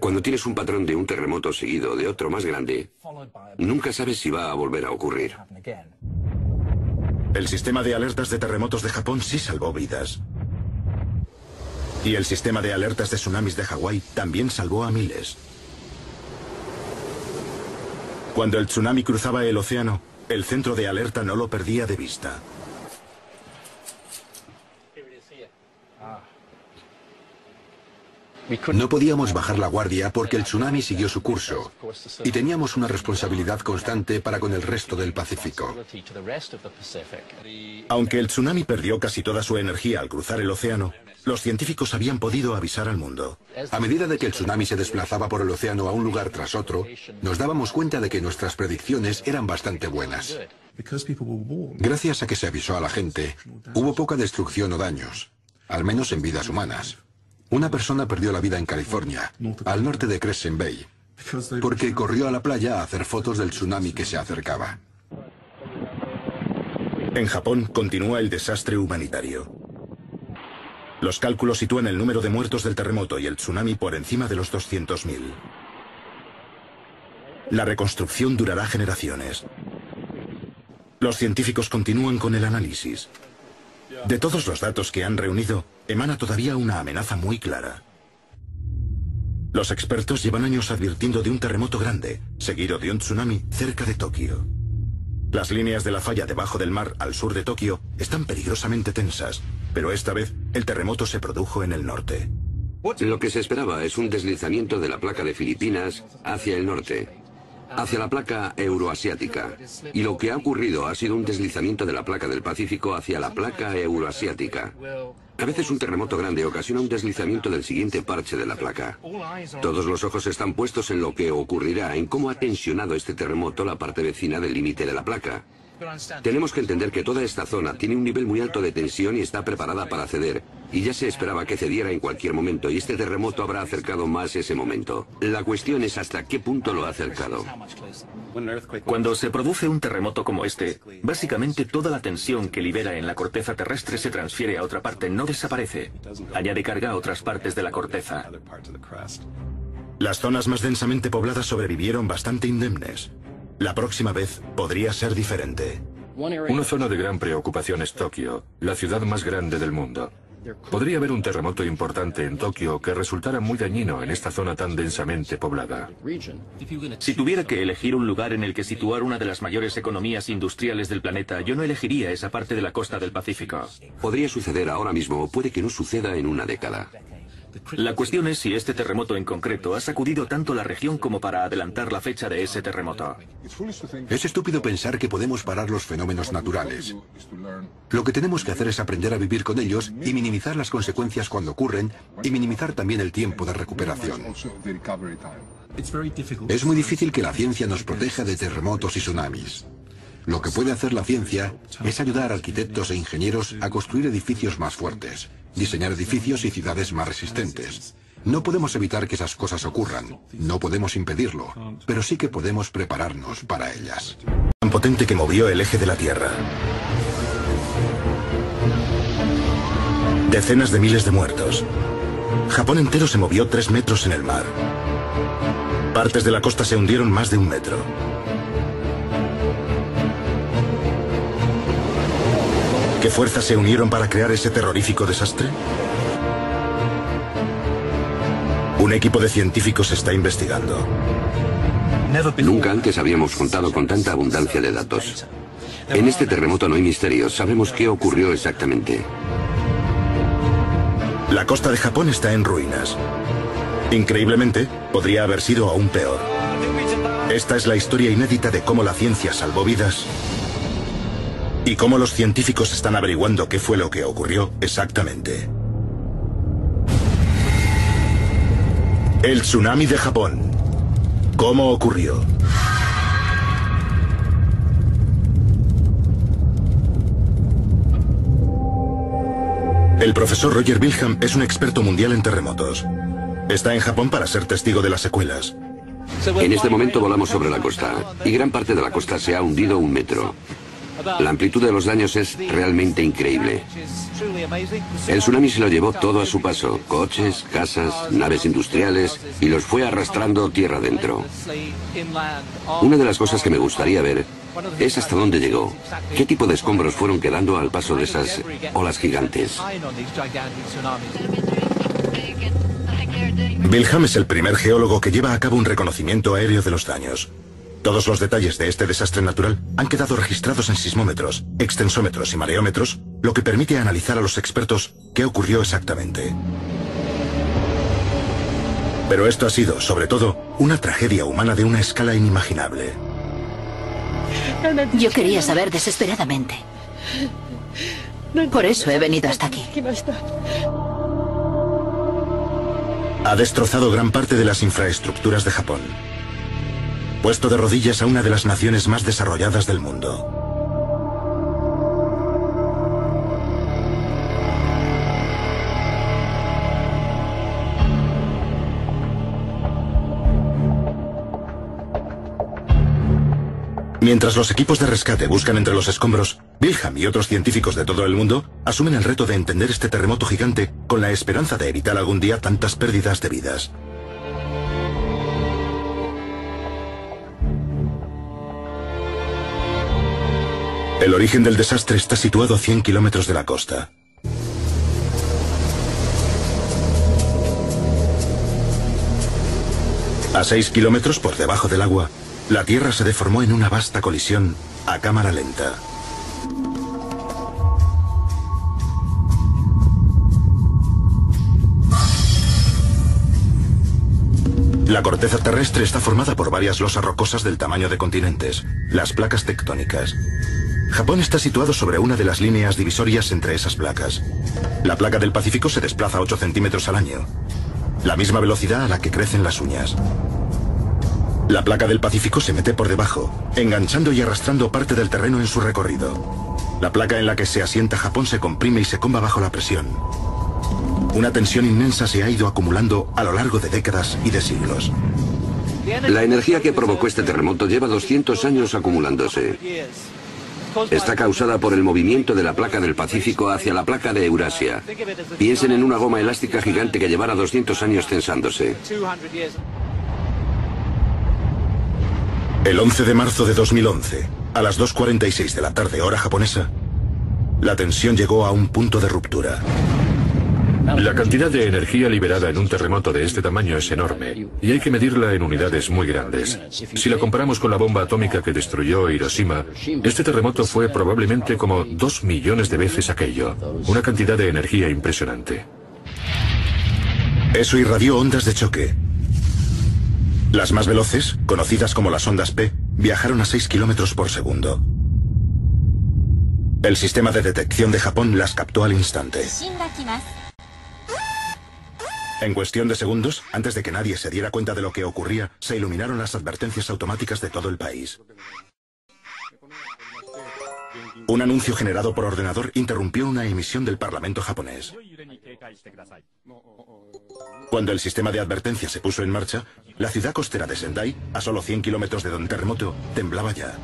Cuando tienes un patrón de un terremoto seguido de otro más grande, nunca sabes si va a volver a ocurrir. El sistema de alertas de terremotos de Japón sí salvó vidas. Y el sistema de alertas de tsunamis de Hawái también salvó a miles. Cuando el tsunami cruzaba el océano, el centro de alerta no lo perdía de vista. No podíamos bajar la guardia porque el tsunami siguió su curso y teníamos una responsabilidad constante para con el resto del Pacífico. Aunque el tsunami perdió casi toda su energía al cruzar el océano, los científicos habían podido avisar al mundo. A medida de que el tsunami se desplazaba por el océano a un lugar tras otro, nos dábamos cuenta de que nuestras predicciones eran bastante buenas. Gracias a que se avisó a la gente, hubo poca destrucción o daños, al menos en vidas humanas. Una persona perdió la vida en California, al norte de Crescent Bay, porque corrió a la playa a hacer fotos del tsunami que se acercaba. En Japón continúa el desastre humanitario. Los cálculos sitúan el número de muertos del terremoto y el tsunami por encima de los 200.000. La reconstrucción durará generaciones. Los científicos continúan con el análisis. De todos los datos que han reunido, emana todavía una amenaza muy clara. Los expertos llevan años advirtiendo de un terremoto grande, seguido de un tsunami cerca de Tokio. Las líneas de la falla debajo del mar al sur de Tokio están peligrosamente tensas, pero esta vez el terremoto se produjo en el norte. Lo que se esperaba es un deslizamiento de la placa de Filipinas hacia el norte, hacia la placa euroasiática. Y lo que ha ocurrido ha sido un deslizamiento de la placa del Pacífico hacia la placa euroasiática. A veces un terremoto grande ocasiona un deslizamiento del siguiente parche de la placa. Todos los ojos están puestos en lo que ocurrirá, en cómo ha tensionado este terremoto la parte vecina del límite de la placa. Tenemos que entender que toda esta zona tiene un nivel muy alto de tensión y está preparada para ceder. Y ya se esperaba que cediera en cualquier momento, y este terremoto habrá acercado más ese momento. La cuestión es hasta qué punto lo ha acercado. Cuando se produce un terremoto como este, básicamente toda la tensión que libera en la corteza terrestre se transfiere a otra parte, no desaparece. Añade carga a otras partes de la corteza. Las zonas más densamente pobladas sobrevivieron bastante indemnes. La próxima vez podría ser diferente. Una zona de gran preocupación es Tokio, la ciudad más grande del mundo. Podría haber un terremoto importante en Tokio que resultara muy dañino en esta zona tan densamente poblada. Si tuviera que elegir un lugar en el que situar una de las mayores economías industriales del planeta, yo no elegiría esa parte de la costa del Pacífico. Podría suceder ahora mismo o puede que no suceda en una década. La cuestión es si este terremoto en concreto ha sacudido tanto la región como para adelantar la fecha de ese terremoto. Es estúpido pensar que podemos parar los fenómenos naturales. Lo que tenemos que hacer es aprender a vivir con ellos y minimizar las consecuencias cuando ocurren y minimizar también el tiempo de recuperación. Es muy difícil que la ciencia nos proteja de terremotos y tsunamis. Lo que puede hacer la ciencia es ayudar a arquitectos e ingenieros a construir edificios más fuertes, diseñar edificios y ciudades más resistentes. No podemos evitar que esas cosas ocurran, no podemos impedirlo, pero sí que podemos prepararnos para ellas. Tan potente que movió el eje de la Tierra. Decenas de miles de muertos. Japón entero se movió 3 metros en el mar. Partes de la costa se hundieron más de 1 metro. ¿Qué fuerzas se unieron para crear ese terrorífico desastre? Un equipo de científicos está investigando. Nunca antes habíamos contado con tanta abundancia de datos. En este terremoto no hay misterios, sabemos qué ocurrió exactamente. La costa de Japón está en ruinas. Increíblemente, podría haber sido aún peor. Esta es la historia inédita de cómo la ciencia salvó vidas y cómo los científicos están averiguando qué fue lo que ocurrió exactamente. El tsunami de Japón. ¿Cómo ocurrió? El profesor Roger Wilhelm es un experto mundial en terremotos. Está en Japón para ser testigo de las secuelas. En este momento volamos sobre la costa, y gran parte de la costa se ha hundido 1 metro. La amplitud de los daños es realmente increíble. El tsunami se lo llevó todo a su paso, coches, casas, naves industriales, y los fue arrastrando tierra adentro. Una de las cosas que me gustaría ver es hasta dónde llegó, qué tipo de escombros fueron quedando al paso de esas olas gigantes. Wilhelm es el primer geólogo que lleva a cabo un reconocimiento aéreo de los daños. Todos los detalles de este desastre natural han quedado registrados en sismómetros, extensómetros y mareómetros, lo que permite analizar a los expertos qué ocurrió exactamente. Pero esto ha sido, sobre todo, una tragedia humana de una escala inimaginable. Yo quería saber desesperadamente. Por eso he venido hasta aquí. Ha destrozado gran parte de las infraestructuras de Japón, puesto de rodillas a una de las naciones más desarrolladas del mundo. Mientras los equipos de rescate buscan entre los escombros, Wilhelm y otros científicos de todo el mundo asumen el reto de entender este terremoto gigante con la esperanza de evitar algún día tantas pérdidas de vidas. El origen del desastre está situado a 100 kilómetros de la costa. A 6 kilómetros por debajo del agua, la Tierra se deformó en una vasta colisión a cámara lenta. La corteza terrestre está formada por varias losas rocosas del tamaño de continentes, las placas tectónicas. Japón está situado sobre una de las líneas divisorias entre esas placas. La placa del Pacífico se desplaza 8 centímetros al año, la misma velocidad a la que crecen las uñas. La placa del Pacífico se mete por debajo, enganchando y arrastrando parte del terreno en su recorrido. La placa en la que se asienta Japón se comprime y se comba bajo la presión. Una tensión inmensa se ha ido acumulando a lo largo de décadas y de siglos. La energía que provocó este terremoto lleva 200 años acumulándose. Está causada por el movimiento de la placa del Pacífico hacia la placa de Eurasia. Piensen en una goma elástica gigante que llevara 200 años tensándose. El 11 de marzo de 2011, a las 2:46 de la tarde hora japonesa, la tensión llegó a un punto de ruptura. La cantidad de energía liberada en un terremoto de este tamaño es enorme, y hay que medirla en unidades muy grandes. Si la comparamos con la bomba atómica que destruyó Hiroshima, este terremoto fue probablemente como 2 millones de veces aquello. Una cantidad de energía impresionante. Eso irradió ondas de choque. Las más veloces, conocidas como las ondas P, viajaron a 6 kilómetros por segundo. El sistema de detección de Japón las captó al instante. En cuestión de segundos, antes de que nadie se diera cuenta de lo que ocurría, se iluminaron las advertencias automáticas de todo el país. Un anuncio generado por ordenador interrumpió una emisión del Parlamento japonés. Cuando el sistema de advertencia se puso en marcha, la ciudad costera de Sendai, a solo 100 kilómetros de donde terremoto, temblaba ya.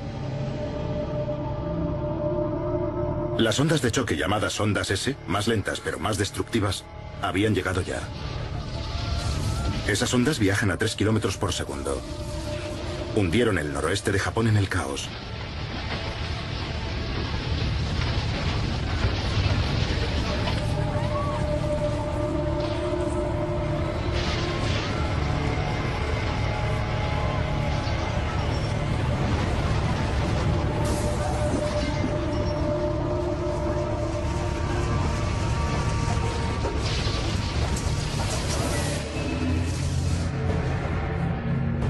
Las ondas de choque llamadas ondas S, más lentas pero más destructivas, habían llegado ya. Esas ondas viajan a 3 kilómetros por segundo. Hundieron el noroeste de Japón en el caos.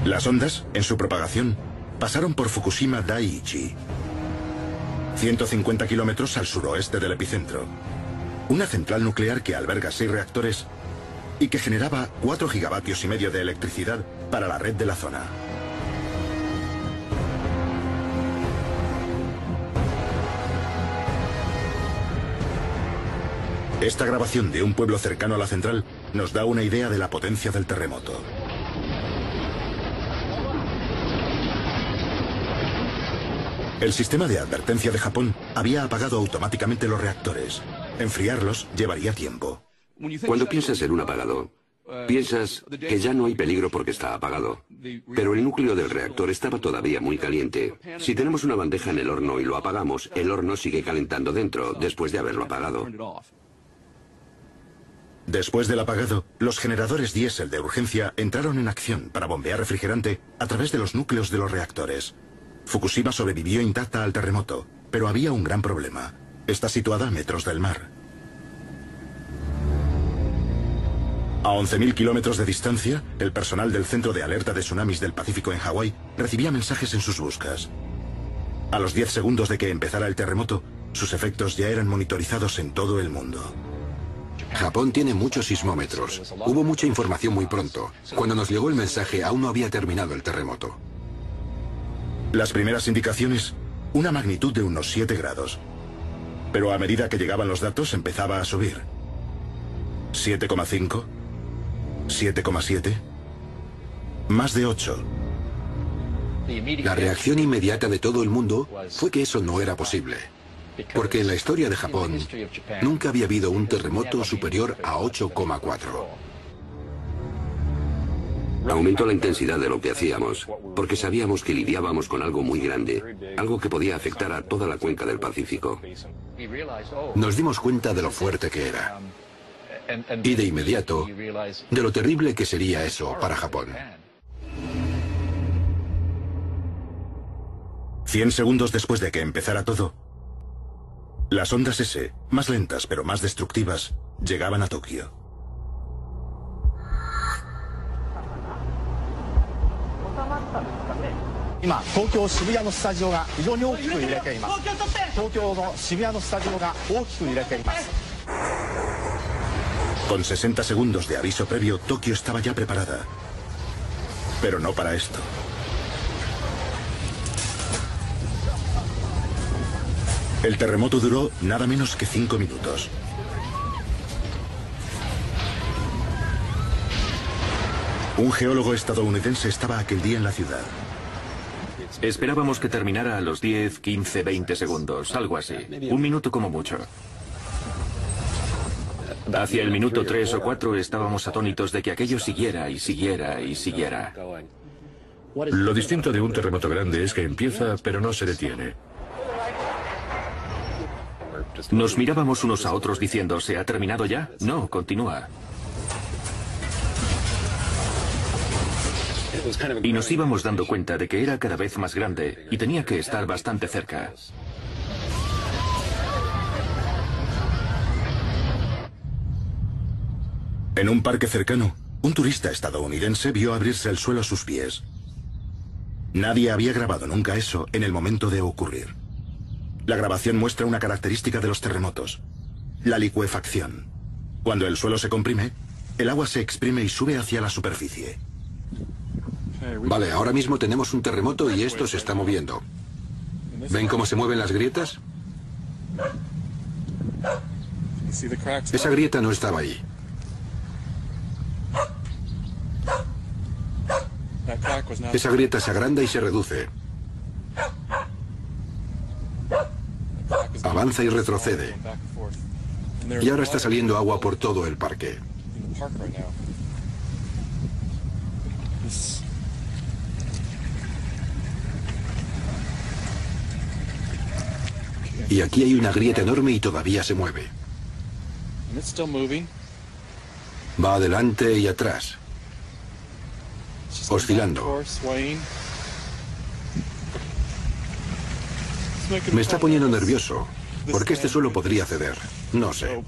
Las ondas, en su propagación, pasaron por Fukushima Daiichi, 150 kilómetros al suroeste del epicentro. Una central nuclear que alberga 6 reactores y que generaba 4,5 gigavatios de electricidad para la red de la zona. Esta grabación de un pueblo cercano a la central nos da una idea de la potencia del terremoto. El sistema de advertencia de Japón había apagado automáticamente los reactores. Enfriarlos llevaría tiempo. Cuando piensas en un apagado, piensas que ya no hay peligro porque está apagado. Pero el núcleo del reactor estaba todavía muy caliente. Si tenemos una bandeja en el horno y lo apagamos, el horno sigue calentando dentro después de haberlo apagado. Después del apagado, los generadores diésel de urgencia entraron en acción para bombear refrigerante a través de los núcleos de los reactores. Fukushima sobrevivió intacta al terremoto, pero había un gran problema. Está situada a metros del mar. A 11.000 kilómetros de distancia, el personal del Centro de Alerta de Tsunamis del Pacífico en Hawái recibía mensajes en sus buscas. A los 10 segundos de que empezara el terremoto, sus efectos ya eran monitorizados en todo el mundo. Japón tiene muchos sismómetros. Hubo mucha información muy pronto. Cuando nos llegó el mensaje, aún no había terminado el terremoto. Las primeras indicaciones, una magnitud de unos 7 grados. Pero a medida que llegaban los datos empezaba a subir. 7,5, 7,7, más de 8. La reacción inmediata de todo el mundo fue que eso no era posible. Porque en la historia de Japón nunca había habido un terremoto superior a 8,4. Aumentó la intensidad de lo que hacíamos, porque sabíamos que lidiábamos con algo muy grande, algo que podía afectar a toda la cuenca del Pacífico. Nos dimos cuenta de lo fuerte que era. Y de inmediato, de lo terrible que sería eso para Japón. 100 segundos después de que empezara todo, las ondas S, más lentas pero más destructivas, llegaban a Tokio. Con 60 segundos de aviso previo, Tokio estaba ya preparada. Pero no para esto. El terremoto duró nada menos que 5 minutos. Un geólogo estadounidense estaba aquel día en la ciudad. Esperábamos que terminara a los 10, 15, 20 segundos, algo así. Un minuto como mucho. Hacia el minuto 3 o 4 estábamos atónitos de que aquello siguiera y siguiera y siguiera. Lo distinto de un terremoto grande es que empieza pero no se detiene. Nos mirábamos unos a otros diciendo, ¿se ha terminado ya? No, continúa. Y nos íbamos dando cuenta de que era cada vez más grande y tenía que estar bastante cerca. En un parque cercano, un turista estadounidense vio abrirse el suelo a sus pies. Nadie había grabado nunca eso en el momento de ocurrir. La grabación muestra una característica de los terremotos: la licuefacción. Cuando el suelo se comprime, el agua se exprime y sube hacia la superficie. Vale, ahora mismo tenemos un terremoto y esto se está moviendo. ¿Ven cómo se mueven las grietas? Esa grieta no estaba ahí. Esa grieta se agranda y se reduce. Avanza y retrocede. Y ahora está saliendo agua por todo el parque. Y aquí hay una grieta enorme y todavía se mueve. Va adelante y atrás, oscilando. Me está poniendo nervioso, porque este suelo podría ceder. No sé.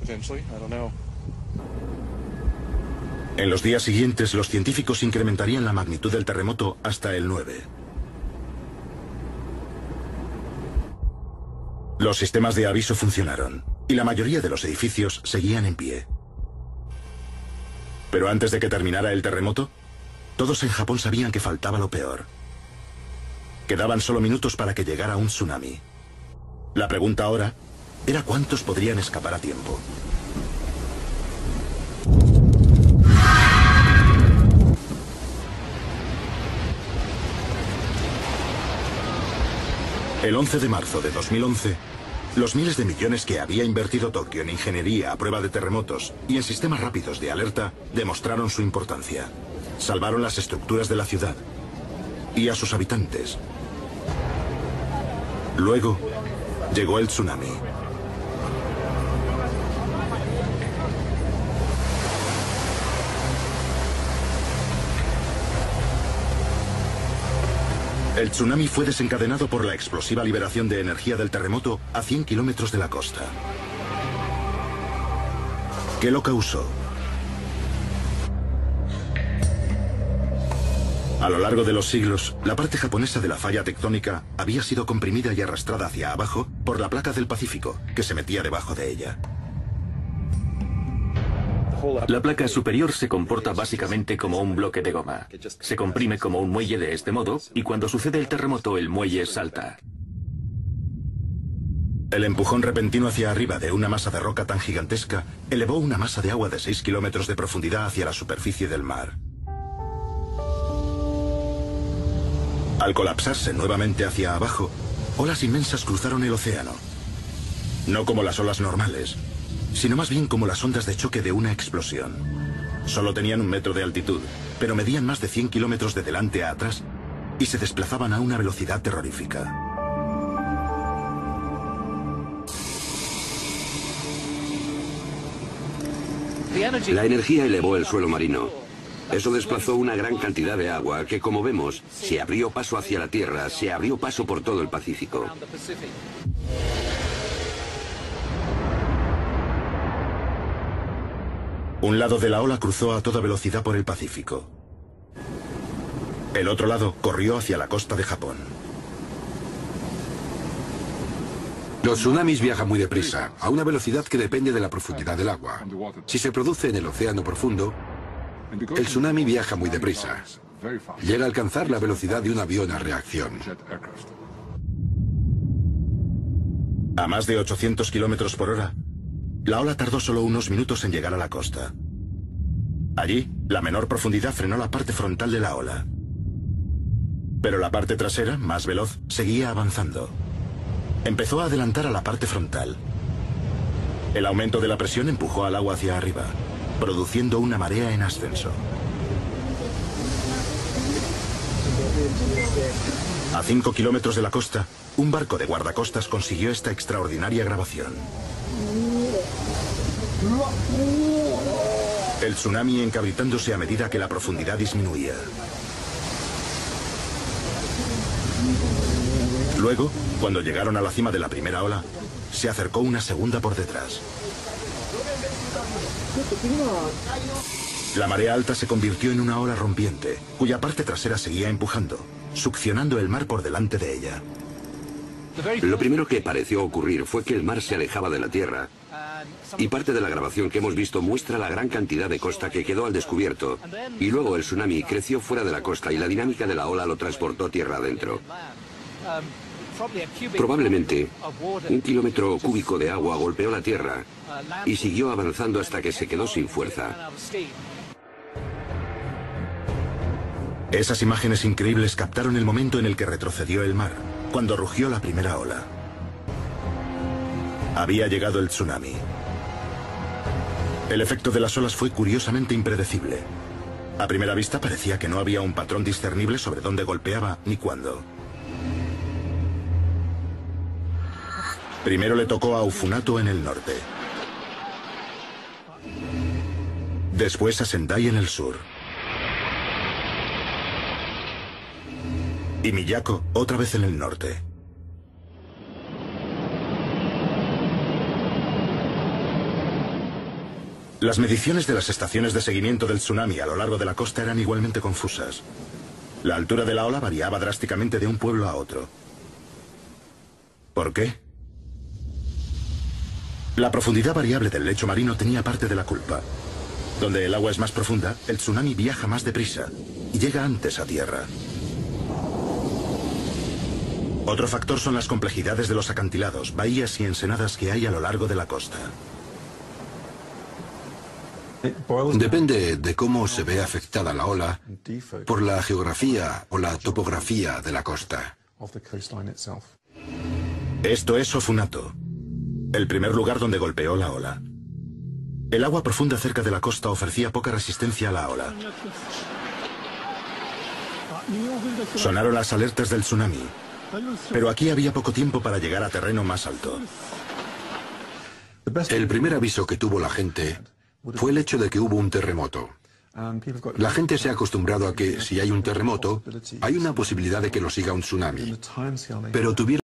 En los días siguientes, los científicos incrementarían la magnitud del terremoto hasta el 9. Los sistemas de aviso funcionaron, y la mayoría de los edificios seguían en pie. Pero antes de que terminara el terremoto, todos en Japón sabían que faltaba lo peor. Quedaban solo minutos para que llegara un tsunami. La pregunta ahora era cuántos podrían escapar a tiempo. El 11 de marzo de 2011, los miles de millones que había invertido Tokio en ingeniería a prueba de terremotos y en sistemas rápidos de alerta demostraron su importancia. Salvaron las estructuras de la ciudad y a sus habitantes. Luego, llegó el tsunami. El tsunami fue desencadenado por la explosiva liberación de energía del terremoto a 100 kilómetros de la costa. ¿Qué lo causó? A lo largo de los siglos, la parte japonesa de la falla tectónica había sido comprimida y arrastrada hacia abajo por la placa del Pacífico, que se metía debajo de ella. La placa superior se comporta básicamente como un bloque de goma. Se comprime como un muelle de este modo, y cuando sucede el terremoto, el muelle salta. El empujón repentino hacia arriba de una masa de roca tan gigantesca elevó una masa de agua de 6 kilómetros de profundidad hacia la superficie del mar. Al colapsarse nuevamente hacia abajo, olas inmensas cruzaron el océano. No como las olas normales, sino más bien como las ondas de choque de una explosión. Solo tenían 1 metro de altitud, pero medían más de 100 kilómetros de delante a atrás y se desplazaban a una velocidad terrorífica. La energía elevó el suelo marino. Eso desplazó una gran cantidad de agua que, como vemos, se abrió paso hacia la Tierra, se abrió paso por todo el Pacífico. Un lado de la ola cruzó a toda velocidad por el Pacífico. El otro lado corrió hacia la costa de Japón. Los tsunamis viajan muy deprisa, a una velocidad que depende de la profundidad del agua. Si se produce en el océano profundo, el tsunami viaja muy deprisa. Llega a alcanzar la velocidad de un avión a reacción. A más de 800 kilómetros por hora, la ola tardó solo unos minutos en llegar a la costa. Allí, la menor profundidad frenó la parte frontal de la ola. Pero la parte trasera, más veloz, seguía avanzando. Empezó a adelantar a la parte frontal. El aumento de la presión empujó al agua hacia arriba, produciendo una marea en ascenso. A 5 kilómetros de la costa, un barco de guardacostas consiguió esta extraordinaria grabación. El tsunami encabritándose a medida que la profundidad disminuía. Luego, cuando llegaron a la cima de la primera ola, se acercó una segunda por detrás. La marea alta se convirtió en una ola rompiente, cuya parte trasera seguía empujando, succionando el mar por delante de ella. Lo primero que pareció ocurrir fue que el mar se alejaba de la Tierra, y parte de la grabación que hemos visto muestra la gran cantidad de costa que quedó al descubierto, y luego el tsunami creció fuera de la costa y la dinámica de la ola lo transportó tierra adentro. Probablemente, 1 kilómetro cúbico de agua golpeó la Tierra y siguió avanzando hasta que se quedó sin fuerza. Esas imágenes increíbles captaron el momento en el que retrocedió el mar, cuando rugió la primera ola. Había llegado el tsunami. El efecto de las olas fue curiosamente impredecible. A primera vista parecía que no había un patrón discernible sobre dónde golpeaba ni cuándo. Primero le tocó a Ufunato en el norte. Después a Sendai en el sur. Y Miyako otra vez en el norte. Las mediciones de las estaciones de seguimiento del tsunami a lo largo de la costa eran igualmente confusas. La altura de la ola variaba drásticamente de un pueblo a otro. ¿Por qué? La profundidad variable del lecho marino tenía parte de la culpa. Donde el agua es más profunda, el tsunami viaja más deprisa y llega antes a tierra. Otro factor son las complejidades de los acantilados, bahías y ensenadas que hay a lo largo de la costa. Depende de cómo se ve afectada la ola por la geografía o la topografía de la costa. Esto es Ofunato, el primer lugar donde golpeó la ola. El agua profunda cerca de la costa ofrecía poca resistencia a la ola. Sonaron las alertas del tsunami, pero aquí había poco tiempo para llegar a terreno más alto. El primer aviso que tuvo la gente fue el hecho de que hubo un terremoto. La gente se ha acostumbrado a que si hay un terremoto, hay una posibilidad de que lo siga un tsunami. Pero tuvieron